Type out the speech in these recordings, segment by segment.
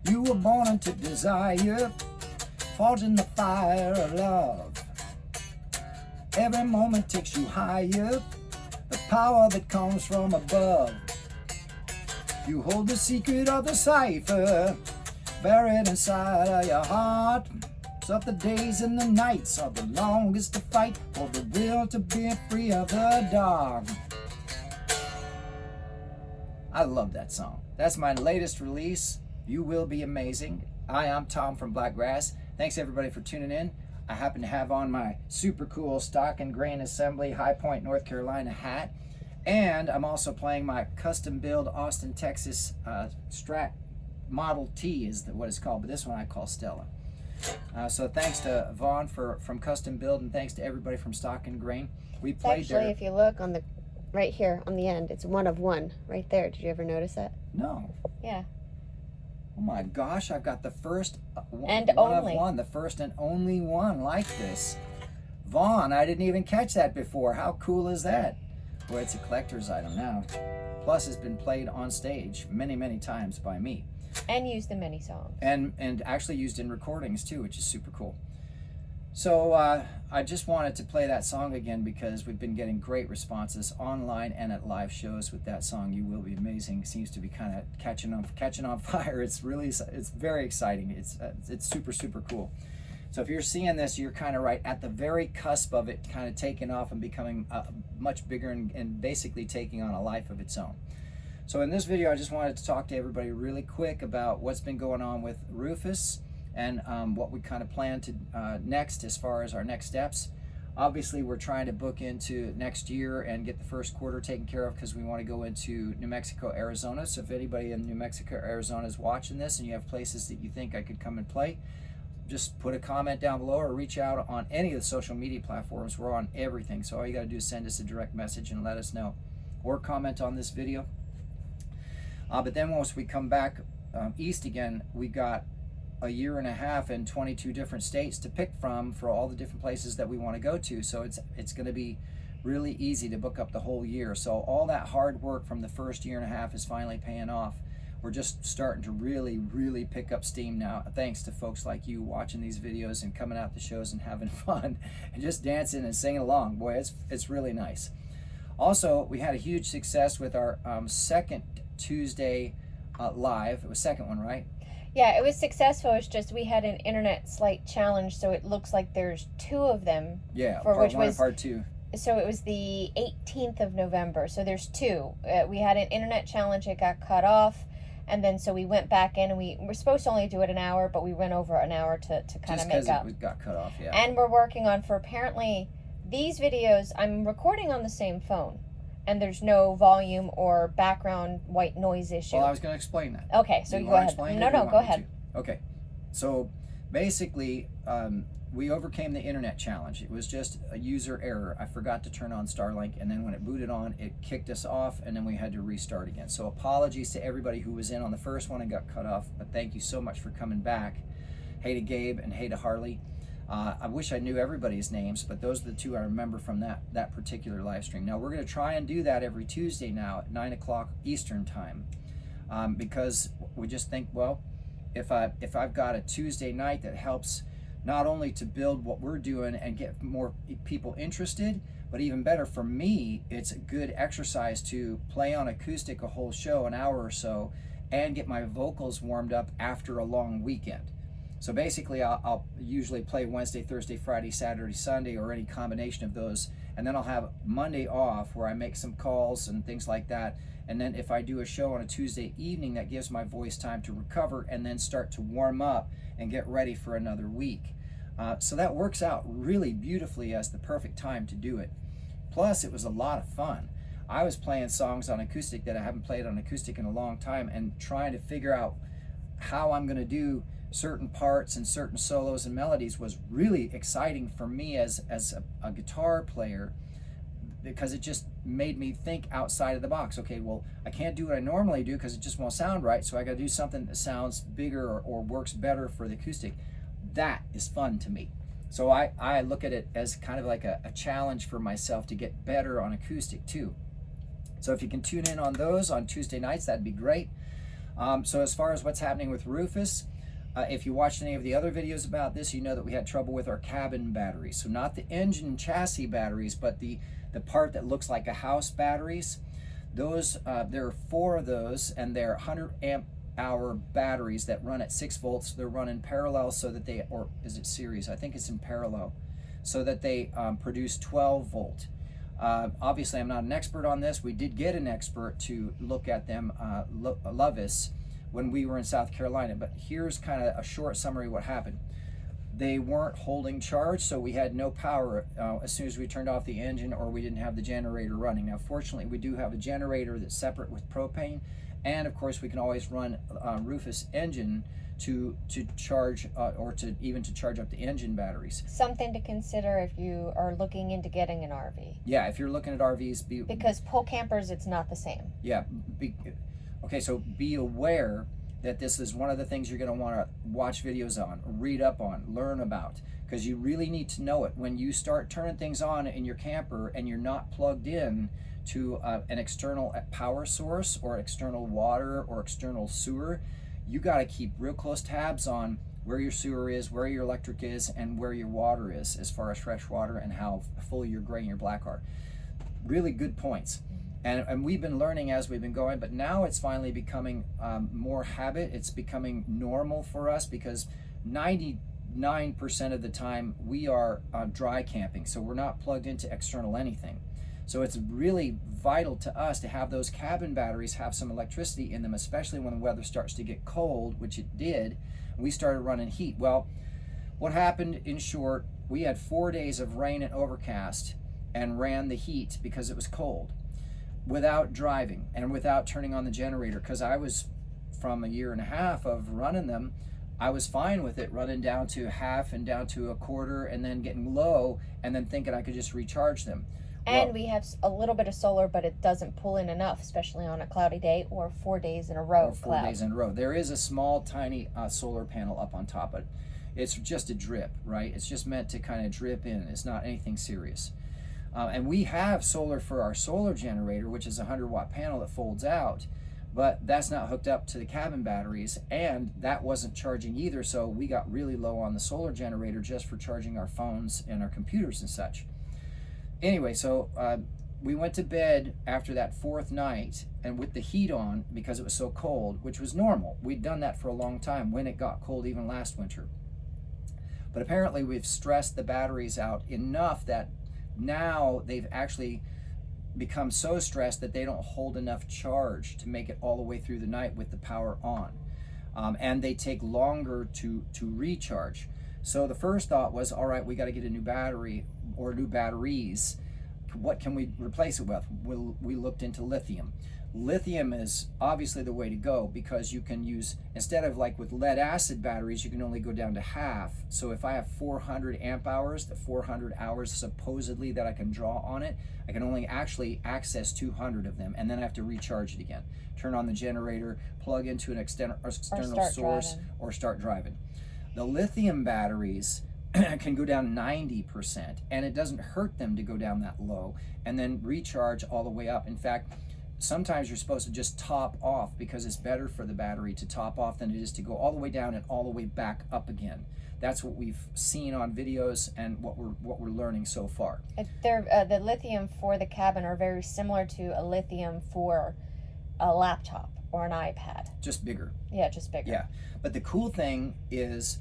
You were born into desire, fought in the fire of love. Every moment takes you higher, the power that comes from above. You hold the secret of the cipher, buried inside of your heart. Of the days and the nights are the longest to fight for the will to be free of the dark. I love that song. That's my latest release. You will be amazing. Hi, I'm Tom from Blakgraz. Thanks everybody for tuning in. I happen to have on my super cool Stock and Grain Assembly High Point, North Carolina hat. And I'm also playing my custom build Austin, Texas Strat Model T is what it's called, but this one I call Stella. So thanks to Vaughn from Custom Build, and thanks to everybody from Stock and Grain. We played actually, there. if you look on the right here on the end, it's one of one right there. Did you ever notice that? No. Yeah. Oh my gosh, I've got the first and one only. of one, the first and only one like this. Vaughn, I didn't even catch that before. How cool is that? Boy, it's a collector's item now. Plus, it's been played on stage many, many times by me. And used in many songs. And actually used in recordings too, which is super cool. So I just wanted to play that song again because we've been getting great responses online and at live shows with that song. You Will Be Amazing. Seems to be kind of catching on fire. It's very exciting. It's super, super cool. So if you're seeing this, you're kind of right at the very cusp of it kind of taking off and becoming much bigger and basically taking on a life of its own. So in this video, I just wanted to talk to everybody really quick about what's been going on with Rufus and what we kind of plan to next as far as our next steps. Obviously, we're trying to book into next year and get the first quarter taken care of because we want to go into New Mexico, Arizona. So if anybody in New Mexico, Arizona is watching this and you have places that you think I could come and play, just put a comment down below or reach out on any of the social media platforms. We're on everything. So all you got to do is send us a direct message and let us know, or comment on this video. But then once we come back east again, we got a year and a half and 22 different states to pick from for all the different places that we want to go to. So it's going to be really easy to book up the whole year. So all that hard work from the first year and a half is finally paying off. We're just starting to really, really pick up steam now, thanks to folks like you watching these videos and coming out to shows and having fun and just dancing and singing along. Boy, it's really nice. Also, we had a huge success with our second Tuesday live. It was second one, right? Yeah, it was successful. It's just we had an internet slight challenge, so it looks like there's two of them. Yeah, for part which one was and part two. So it was the 18th of November. So there's two. We had an internet challenge. It got cut off, and then so we went back in, and we were supposed to only do it an hour, but we went over an hour to kind of make up. It got cut off, yeah. And we're working on for apparently these videos. I'm recording on the same phone. And there's no volume or background white noise issue. Well, I was going to explain that. Okay, so you go ahead. No, go ahead. Okay, so basically, we overcame the internet challenge. It was just a user error. I forgot to turn on Starlink, and then when it booted on, it kicked us off, and then we had to restart again. So apologies to everybody who was in on the first one and got cut off, but thank you so much for coming back. Hey to Gabe and hey to Harley. I wish I knew everybody's names, but those are the two I remember from that particular live stream. Now we're going to try and do that every Tuesday now at 9 o'clock Eastern time, because we just think, well, if I've got a Tuesday night that helps not only to build what we're doing and get more people interested, but even better for me, it's a good exercise to play on acoustic a whole show, an hour or so, and get my vocals warmed up after a long weekend. So basically, I'll usually play Wednesday, Thursday, Friday, Saturday, Sunday, or any combination of those. And then I'll have Monday off where I make some calls and things like that. And then if I do a show on a Tuesday evening, that gives my voice time to recover and then start to warm up and get ready for another week. So that works out really beautifully as the perfect time to do it. Plus, it was a lot of fun. I was playing songs on acoustic that I haven't played on acoustic in a long time and trying to figure out how I'm going to do certain parts and certain solos and melodies was really exciting for me as a guitar player, because it just made me think outside of the box. Okay, well, I can't do what I normally do because it just won't sound right, so I got to do something that sounds bigger or works better for the acoustic. That is fun to me. So I look at it as kind of like a challenge for myself to get better on acoustic too. So if you can tune in on those on Tuesday nights, that'd be great. So as far as what's happening with Rufus, if you watched any of the other videos about this, you know that we had trouble with our cabin batteries. So not the engine chassis batteries, but the part that looks like a house batteries. Those there are 4 of those, and they're 100 amp hour batteries that run at 6 volts. They're run in parallel so that they, or is it series? I think it's in parallel, so that they produce 12 volt. Obviously, I'm not an expert on this. We did get an expert to look at them, Lovis, when we were in South Carolina. But here's kind of a short summary of what happened. They weren't holding charge, so we had no power as soon as we turned off the engine, or we didn't have the generator running. Now, fortunately, we do have a generator that's separate with propane, and of course, we can always run Rufus engine to charge or to even to charge up the engine batteries. Something to consider if you are looking into getting an RV. Yeah, if you're looking at RVs, because pole campers, it's not the same. Yeah. Okay, so be aware that this is one of the things you're going to want to watch videos on, read up on, learn about, because you really need to know it. When you start turning things on in your camper and you're not plugged in to an external power source or external water or external sewer, you got to keep real close tabs on where your sewer is, where your electric is, and where your water is as far as fresh water and how full your gray and your black are. Really good points. And we've been learning as we've been going, but now it's finally becoming more habit. It's becoming normal for us because 99% of the time we are dry camping, so we're not plugged into external anything. So it's really vital to us to have those cabin batteries have some electricity in them, especially when the weather starts to get cold, which it did. We started running heat. Well, what happened in short, we had 4 days of rain and overcast and ran the heat because it was cold, without driving and without turning on the generator, because I was, from 1.5 years of running them, I was fine with it running down to half and down to a quarter and then getting low and then thinking I could just recharge them. And we have a little bit of solar, but it doesn't pull in enough, especially on a cloudy day or 4 days in a row. Or 4 days in a row. There is a small, tiny solar panel up on top, but it's just a drip, right? It's just meant to kind of drip in. It's not anything serious. And we have solar for our solar generator, which is a 100-watt panel that folds out, but that's not hooked up to the cabin batteries, and that wasn't charging either, so we got really low on the solar generator just for charging our phones and our computers and such. Anyway, so we went to bed after that 4th night, and with the heat on because it was so cold, which was normal. We'd done that for a long time when it got cold, even last winter. But apparently we've stressed the batteries out enough that now they've actually become so stressed that they don't hold enough charge to make it all the way through the night with the power on. And they take longer to recharge. So the first thought was, all right, we got to get a new battery or new batteries. What can we replace it with? We looked into lithium. Lithium is obviously the way to go because you can use, instead of like with lead acid batteries, you can only go down to half. So if I have 400 amp hours, the 400 hours supposedly that I can draw on it, I can only actually access 200 of them, and then I have to recharge it again. Turn on the generator, plug into an external source, or start driving. The lithium batteries can go down 90%, and it doesn't hurt them to go down that low and then recharge all the way up. In fact, sometimes you're supposed to just top off because it's better for the battery to top off than it is to go all the way down and all the way back up again. That's what we've seen on videos and what we're learning so far. The lithium for the cabin are very similar to a lithium for a laptop or an iPad. Just bigger. Yeah, just bigger. Yeah, but the cool thing is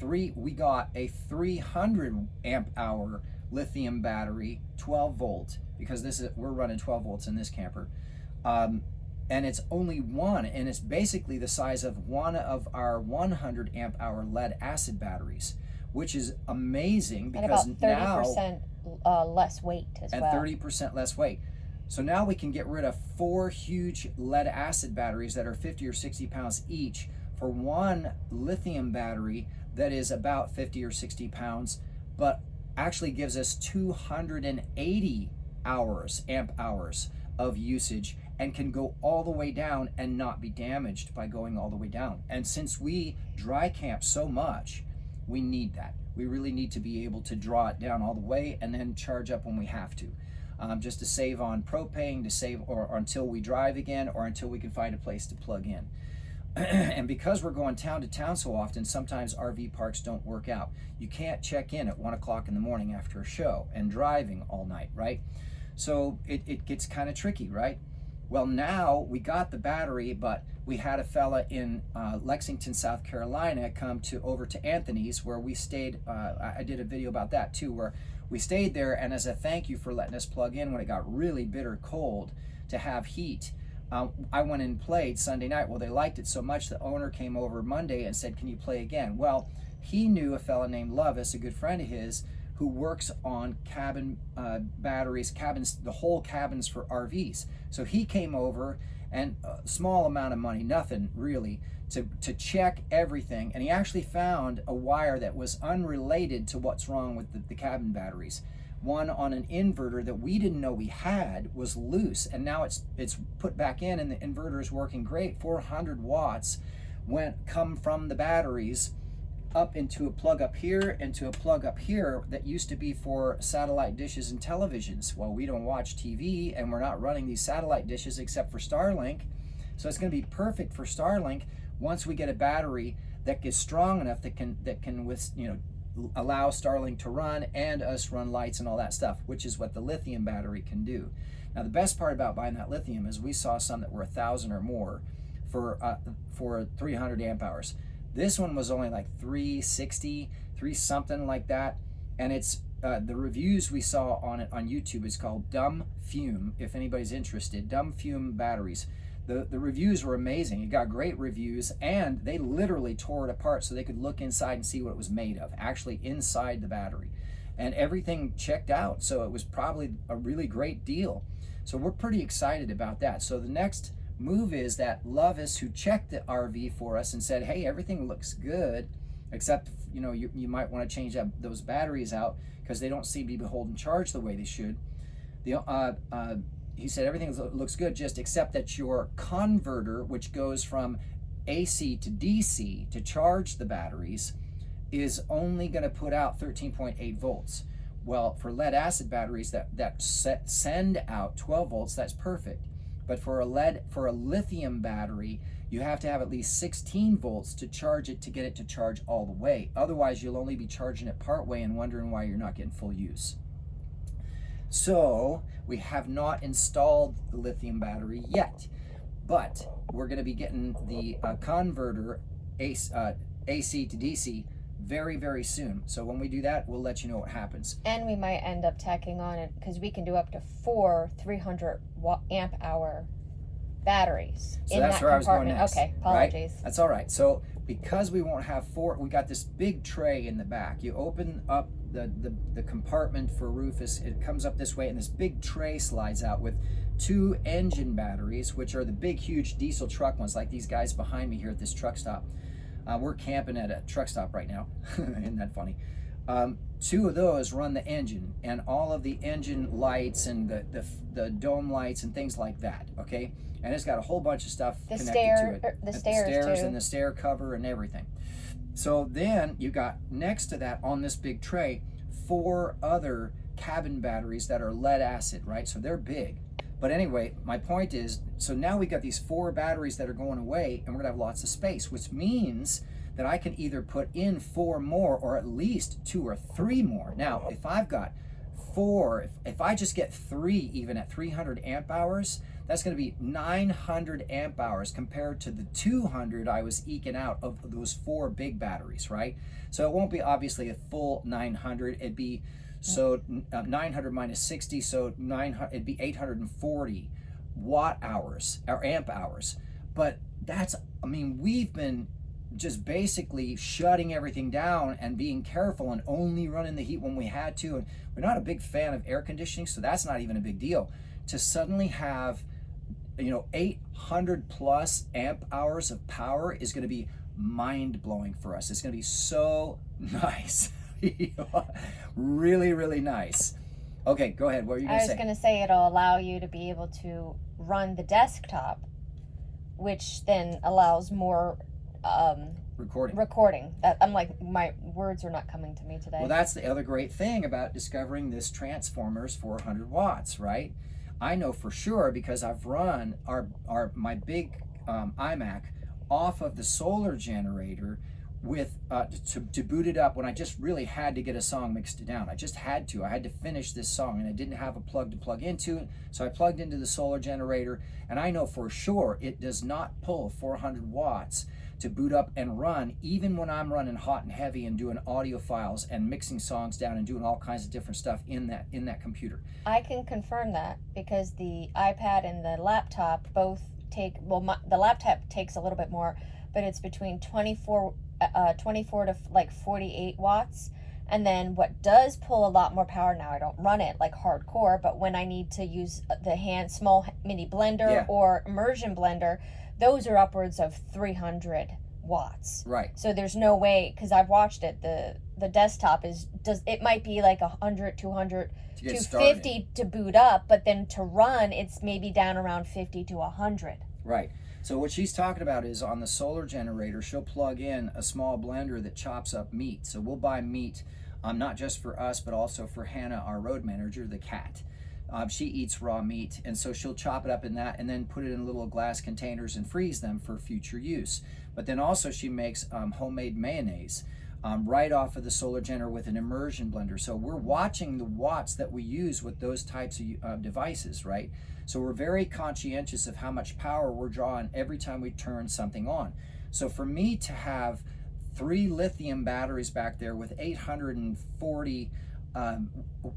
we got a 300 amp hour lithium battery, 12 volt, because we're running 12 volts in this camper, and it's only one, and it's basically the size of one of our 100 amp hour lead acid batteries, which is amazing because and about 30% less weight as well. And 30% less weight. So now we can get rid of 4 huge lead acid batteries that are 50 or 60 pounds each for one lithium battery that is about 50 or 60 pounds, but actually gives us 280 amp hours of usage and can go all the way down and not be damaged by going all the way down. And since we dry camp so much, we need that. We really need to be able to draw it down all the way and then charge up when we have to. Just to save on propane, or until we drive again, or until we can find a place to plug in. And because we're going town to town so often, sometimes RV parks don't work out. You can't check in at 1 o'clock in the morning after a show and driving all night, right? So it gets kind of tricky, right? Well, now we got the battery, but we had a fella in Lexington, South Carolina come over to Anthony's, where we stayed. I did a video about that too, where we stayed there, and as a thank you for letting us plug in when it got really bitter cold to have heat, I went and played Sunday night. Well, they liked it so much, the owner came over Monday and said, can you play again? Well, he knew a fella named Rufus, a good friend of his, who works on cabin batteries, the whole cabins for RVs. So he came over, and a small amount of money, nothing really, to check everything. And he actually found a wire that was unrelated to what's wrong with the cabin batteries. One on an inverter that we didn't know we had was loose, and now it's put back in, and the inverter is working great. 400 watts come from the batteries up into a plug up here, into a plug up here that used to be for satellite dishes and televisions. Well, we don't watch TV, and we're not running these satellite dishes except for Starlink, so it's going to be perfect for Starlink once we get a battery that is strong enough that can allow Starlink to run and us run lights and all that stuff, which is what the lithium battery can do. Now, the best part about buying that lithium is we saw some that were 1,000 or more for 300 amp hours. This one was only like 360, something like that, and it's the reviews we saw on it on YouTube is called Dumb Fume. If anybody's interested, Dumb Fume batteries. The reviews were amazing. It got great reviews, and they literally tore it apart so they could look inside and see what it was made of, actually inside the battery. And everything checked out, so it was probably a really great deal. So we're pretty excited about that. So the next move is that Rufus, who checked the RV for us and said, hey, everything looks good, except you might want to change those batteries out because they don't seem to be holding charge the way they should. He said everything looks good, just except that your converter, which goes from AC to DC to charge the batteries, is only going to put out 13.8 volts. Well, for lead acid batteries that send out 12 volts, that's perfect. But for a lithium battery, you have to have at least 16 volts to charge it to get it to charge all the way. Otherwise, you'll only be charging it part way and wondering why you're not getting full use. So we have not installed the lithium battery yet, but we're going to be getting the converter AC to DC very, very soon. So when we do that, we'll let you know what happens. And we might end up tacking on it because we can do up to 4 300 amp hour batteries. So that's where I was going next. Okay, apologies. Right? That's all right. So because we won't have 4, we got this big tray in the back. You open up the compartment for Rufus, it comes up this way, and this big tray slides out with 2 engine batteries, which are the big, huge diesel truck ones, like these guys behind me here at this truck stop. We're camping at a truck stop right now. Isn't that funny? 2 of those run the engine, and all of the engine lights and the dome lights and things like that, okay? And it's got a whole bunch of stuff connected to it. The stairs and the stair cover and everything. So then you got next to that on this big tray 4 other cabin batteries that are lead acid, right? So they're big. But anyway, my point is, so now we got these 4 batteries that are going away, and we're gonna have lots of space, which means that I can either put in 4 more or at least 2 or 3 more. Now, if I've got 4, if I just get 3 even at 300 amp hours, that's going to be 900 amp hours compared to the 200 I was eking out of those 4 big batteries, right? So it won't be obviously a full 900. It'd be 900 minus 60, so it'd be 840 watt hours or amp hours. But we've been just basically shutting everything down and being careful and only running the heat when we had to. And we're not a big fan of air conditioning, so that's not even a big deal. To suddenly have 800 plus amp hours of power is going to be mind-blowing for us. It's going to be so nice. Really, really nice. Okay, go ahead. What were you going to say? I was going to say it'll allow you to be able to run the desktop, which then allows more recording. That I'm like, my words are not coming to me today. Well, that's the other great thing about discovering this transformer's 400 watts, right? I know for sure because I've run my big iMac off of the solar generator with to boot it up when I just really had to get a song mixed down. I just had to. I had to finish this song, and I didn't have a plug to plug into, so I plugged into the solar generator, and I know for sure it does not pull 400 watts to boot up and run, even when I'm running hot and heavy and doing audio files and mixing songs down and doing all kinds of different stuff in that computer. I can confirm that because the iPad and the laptop both take, well, the laptop takes a little bit more, but it's between 24 to like 48 watts. And then what does pull a lot more power, now I don't run it like hardcore, but when I need to use the small mini blender or immersion blender, those are upwards of 300 watts. Right. So there's no way, because I've watched it, the desktop it might be like 100, 200, 250 to boot up, but then to run, it's maybe down around 50 to 100. Right. So what she's talking about is on the solar generator, she'll plug in a small blender that chops up meat. So we'll buy meat, not just for us, but also for Hannah, our road manager, the cat. She eats raw meat, and so she'll chop it up in that and then put it in little glass containers and freeze them for future use. But then also she makes homemade mayonnaise right off of the solar generator with an immersion blender. So we're watching the watts that we use with those types of devices, right? So we're very conscientious of how much power we're drawing every time we turn something on. So for me to have 3 lithium batteries back there with 840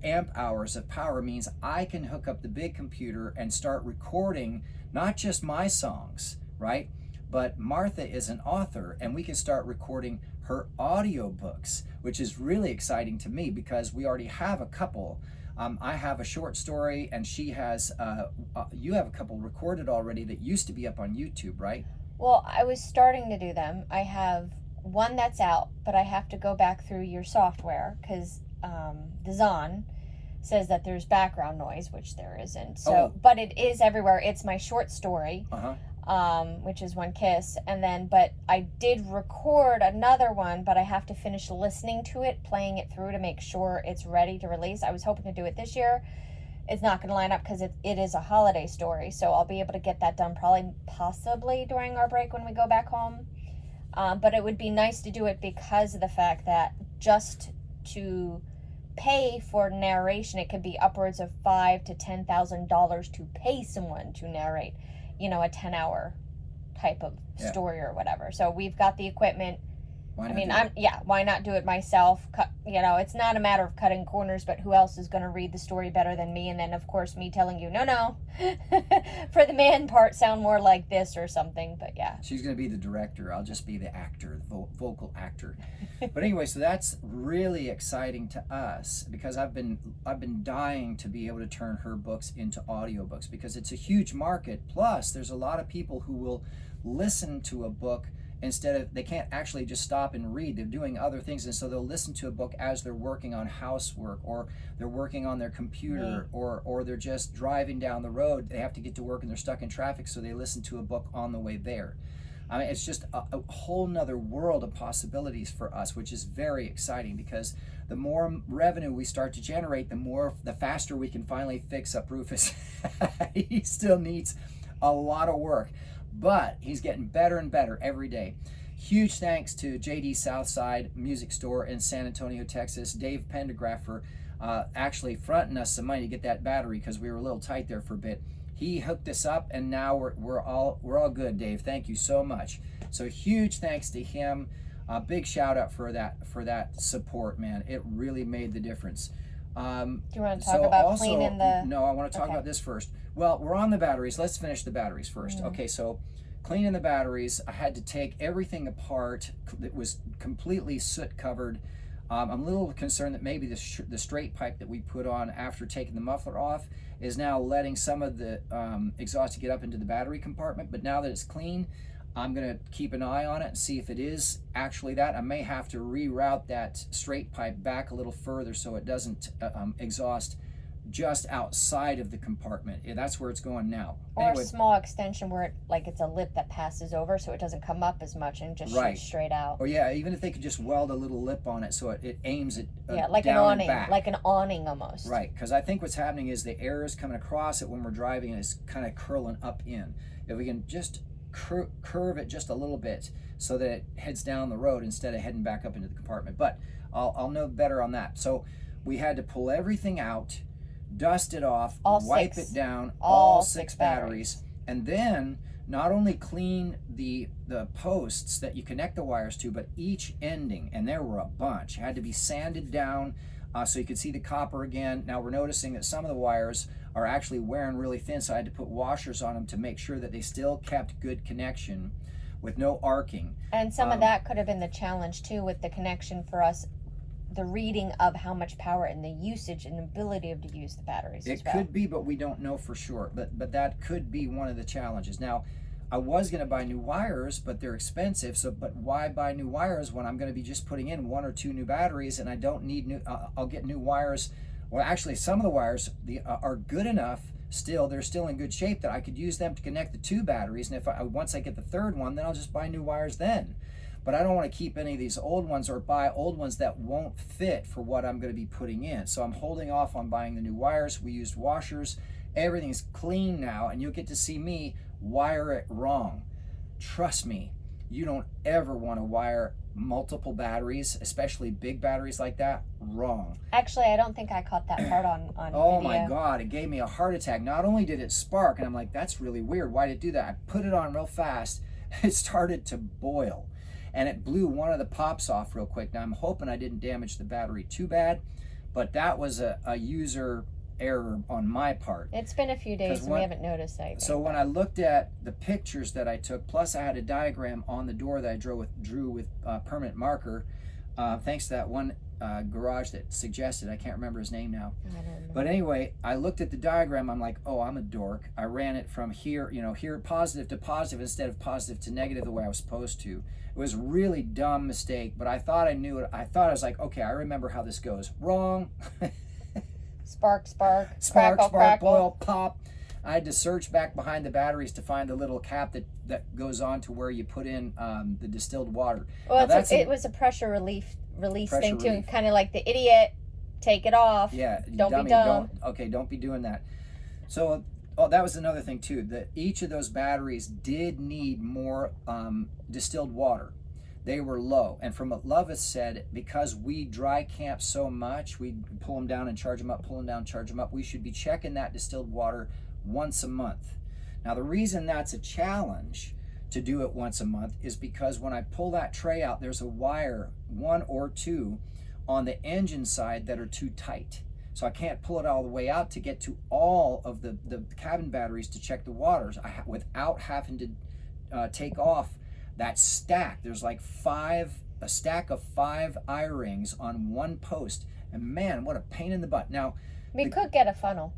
amp hours of power means I can hook up the big computer and start recording not just my songs, right? But Martha is an author, and we can start recording her audiobooks, which is really exciting to me because we already have a couple. I have a short story, and she has, you have a couple recorded already that used to be up on YouTube, right? Well, I was starting to do them. I have one that's out, but I have to go back through your software because the Zon says that there's background noise, which there isn't. So, but it is everywhere. It's my short story, which is One Kiss, and then, but I did record another one, but I have to finish listening to it, playing it through to make sure it's ready to release. I was hoping to do it this year. It's not going to line up because it is a holiday story, so I'll be able to get that done possibly during our break when we go back home. But it would be nice to do it because of the fact that just to pay for narration, it could be upwards of $5,000 to $10,000 to pay someone to narrate, a 10-hour type of story or whatever. So we've got the equipment. Why not do it myself? It's not a matter of cutting corners, but who else is going to read the story better than me? And then, of course, me telling you, no, for the man part, sound more like this or something. But yeah. She's going to be the director. I'll just be the actor, the vocal actor. But anyway, so that's really exciting to us because I've been dying to be able to turn her books into audiobooks because it's a huge market. Plus, there's a lot of people who will listen to a book they can't actually just stop and read. They're doing other things, and so they'll listen to a book as they're working on housework, or they're working on their computer, or they're just driving down the road. They have to get to work and they're stuck in traffic, so they listen to a book on the way there. I mean, it's just a whole nother world of possibilities for us, which is very exciting because the more revenue we start to generate, the faster we can finally fix up Rufus. He still needs a lot of work, but he's getting better and better every day. Huge thanks to JD Southside Music Store in San Antonio, Texas. Dave Pendergraph for actually fronting us some money to get that battery because we were a little tight there for a bit. He hooked us up, and now we're all good, Dave. Thank you so much. So huge thanks to him. Big shout out for that support, man. It really made the difference. Do you want to talk about cleaning the... No, I want to talk about this first. Well, we're on the batteries. Let's finish the batteries first. Okay, so cleaning the batteries, I had to take everything apart. It was completely soot covered. I'm a little concerned that maybe the straight pipe that we put on after taking the muffler off is now letting some of the exhaust get up into the battery compartment. But now that it's clean, I'm going to keep an eye on it and see if it is actually that. I may have to reroute that straight pipe back a little further so it doesn't exhaust just outside of the compartment. That's where it's going now. Or anyway, a small extension where it's a lip that passes over so it doesn't come up as much and just shoots straight out. Or yeah, even if they could just weld a little lip on it so it aims it like down an awning, and back. like an awning almost. Right, because I think what's happening is the air is coming across it when we're driving and it's kind of curling up in. If we can just curve it just a little bit so that it heads down the road instead of heading back up into the compartment. But I'll know better on that. So we had to pull everything out, dust it off, wipe it down, all six batteries, and then not only clean the posts that you connect the wires to, but each ending, and there were a bunch, had to be sanded down so you could see the copper again. Now we're noticing that some of the wires are actually wearing really thin, so I had to put washers on them to make sure that they still kept good connection with no arcing. And some of that could have been the challenge too with the connection for us, the reading of how much power and the usage and ability to use the batteries. It could be, but we don't know for sure. But that could be one of the challenges. Now, I was going to buy new wires, but they're expensive. So, but why buy new wires when I'm going to be just putting in 1 or 2 new batteries, and I don't need new? I'll get new wires. Well, actually, some of the wires are good enough. Still, they're still in good shape that I could use them to connect the 2 batteries. And if once I get the 3rd one, then I'll just buy new wires then. But I don't want to keep any of these old ones or buy old ones that won't fit for what I'm going to be putting in. So I'm holding off on buying the new wires. We used washers. Everything's clean now, and you'll get to see me wire it wrong. Trust me, you don't ever want to wire multiple batteries, especially big batteries like that, wrong. Actually, I don't think I caught that part on Oh video. my God, it gave me a heart attack. Not only did it spark, and I'm like, that's really weird. Why did it do that? I put it on real fast. It started to boil, and it blew one of the pops off real quick. Now I'm hoping I didn't damage the battery too bad, but that was a user error on my part. It's been a few days and we haven't noticed anything. So when I looked at the pictures that I took, plus I had a diagram on the door that I drew with permanent marker, thanks to that one garage that suggested, I can't remember his name now. I don't know. But anyway, I looked at the diagram, I'm like, oh, I'm a dork. I ran it from here, here positive to positive instead of positive to negative the way I was supposed to. It was a really dumb mistake, but I thought I knew it. I was like, okay, I remember how this goes. Wrong. Spark, Spark, crackle. boil, pop. I had to search back behind the batteries to find the little cap that goes on to where you put in the distilled water. Well, it was a pressure release thing too, relief. kind of like the idiot, take it off. Yeah, don't dummy, be dumb. Don't be doing that. So, that was another thing too, that each of those batteries did need more distilled water. They were low, and from what Rufus said, because we dry camp so much, we pull them down and charge them up, pull them down, charge them up, we should be checking that distilled water once a month. Now the reason that's a challenge to do it once a month is because when I pull that tray out, there's a wire, 1 or 2, on the engine side that are too tight. So I can't pull it all the way out to get to all of the cabin batteries to check the waters without having to take off that stack. There's like a stack of 5 eye rings on one post, and man, what a pain in the butt. Now We could get a funnel.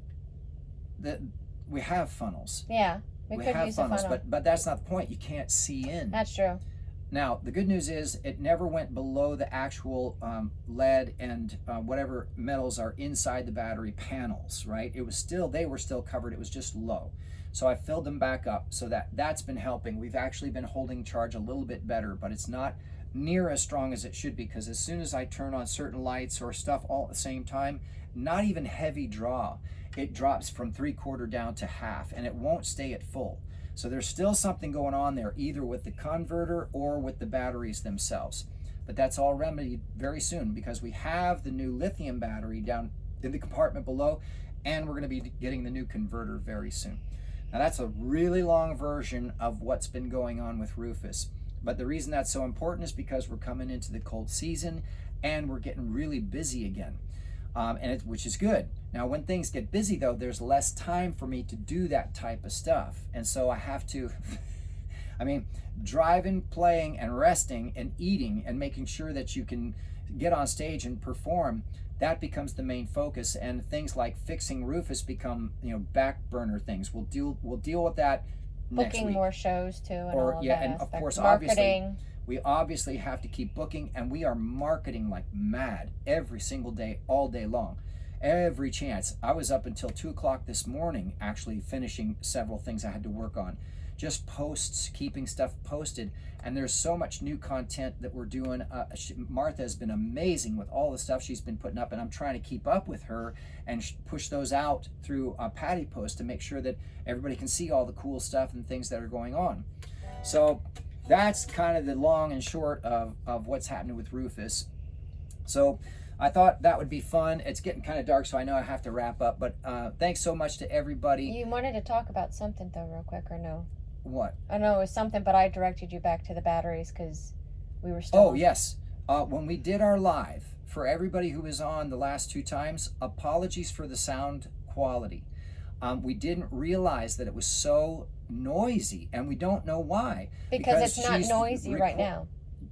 We have funnels. Yeah, we could have use funnels, a funnel. but that's not the point. You can't see in. That's true. Now the good news is it never went below the actual lead and whatever metals are inside the battery panels, right? They were still covered. It was just low. So I filled them back up, so that's been helping. We've actually been holding charge a little bit better, but it's not near as strong as it should be, because as soon as I turn on certain lights or stuff all at the same time, not even heavy draw, it drops from 3/4 down to half, and it won't stay at full. So there's still something going on there, either with the converter or with the batteries themselves. But that's all remedied very soon, because we have the new lithium battery down in the compartment below, and we're going to be getting the new converter very soon. Now that's a really long version of what's been going on with Rufus. But the reason that's so important is because we're coming into the cold season and we're getting really busy again, which is good. Now when things get busy though, there's less time for me to do that type of stuff. And so I have to, driving, playing, and resting, and eating, and making sure that you can get on stage and perform, that becomes the main focus. And things like fixing Rufus become, back burner things. We'll deal with that next week. Booking more shows too, and all of that and aspect. of course, Marketing. we obviously have to keep booking, and we are marketing like mad every single day, all day long, every chance. I was up until 2:00 this morning, actually finishing several things I had to work on. Just posts, keeping stuff posted, and there's so much new content that we're doing. Martha has been amazing with all the stuff she's been putting up, and I'm trying to keep up with her and push those out through Patty Post to make sure that everybody can see all the cool stuff and things that are going on. So that's kind of the long and short of what's happening with Rufus. So I thought that would be fun. It's getting kind of dark, so I know I have to wrap up. But thanks so much to everybody. You wanted to talk about something, though, real quick, or no? What? I know it was something, but I directed you back to the batteries because we were still... Oh, yes. When we did our live, for everybody who was on the last 2 times, apologies for the sound quality. We didn't realize that it was so noisy, and we don't know why. Because it's not noisy right now.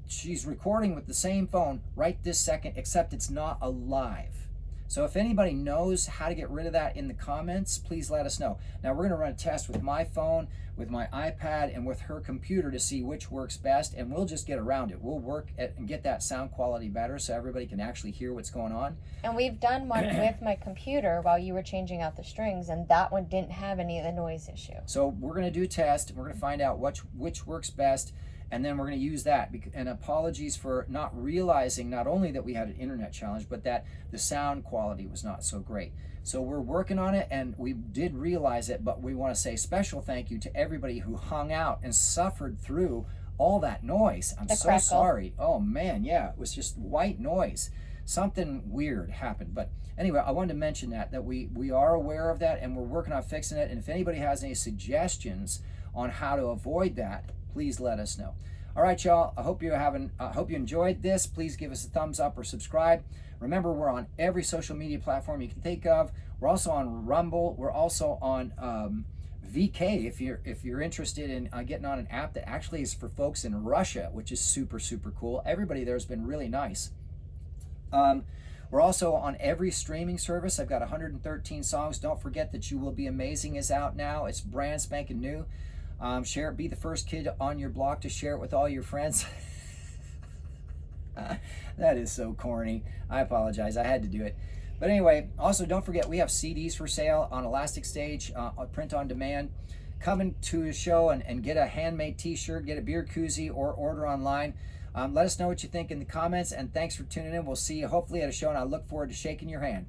She's recording with the same phone right this second, except it's not alive. So if anybody knows how to get rid of that in the comments, please let us know. Now we're going to run a test with my phone, with my iPad, and with her computer to see which works best, and we'll just get around it. We'll work and get that sound quality better so everybody can actually hear what's going on. And we've done one with my computer while you were changing out the strings, and that one didn't have any of the noise issue. So we're going to do a test. We're going to find out which works best. And then we're going to use that. And apologies for not realizing not only that we had an internet challenge, but that the sound quality was not so great. So we're working on it, and we did realize it, but we want to say special thank you to everybody who hung out and suffered through all that noise. I'm so sorry. Oh man, yeah, it was just white noise. Something weird happened. But anyway, I wanted to mention that we are aware of that, and we're working on fixing it. And if anybody has any suggestions on how to avoid that, please let us know. All right, y'all. I hope you enjoyed this. Please give us a thumbs up or subscribe. Remember, we're on every social media platform you can think of. We're also on Rumble. We're also on VK if you're interested in getting on an app that actually is for folks in Russia, which is super cool. Everybody there has been really nice. We're also on every streaming service. I've got 113 songs. Don't forget that You Will Be Amazing is out now. It's brand spanking new. Share it. Be the first kid on your block to share it with all your friends. That is so corny. I apologize. I had to do it. But anyway, also don't forget we have CDs for sale on Elastic Stage, print on demand. Come to a show and get a handmade t-shirt, get a beer koozie, or order online. Let us know what you think in the comments, and thanks for tuning in. We'll see you hopefully at a show, and I look forward to shaking your hand.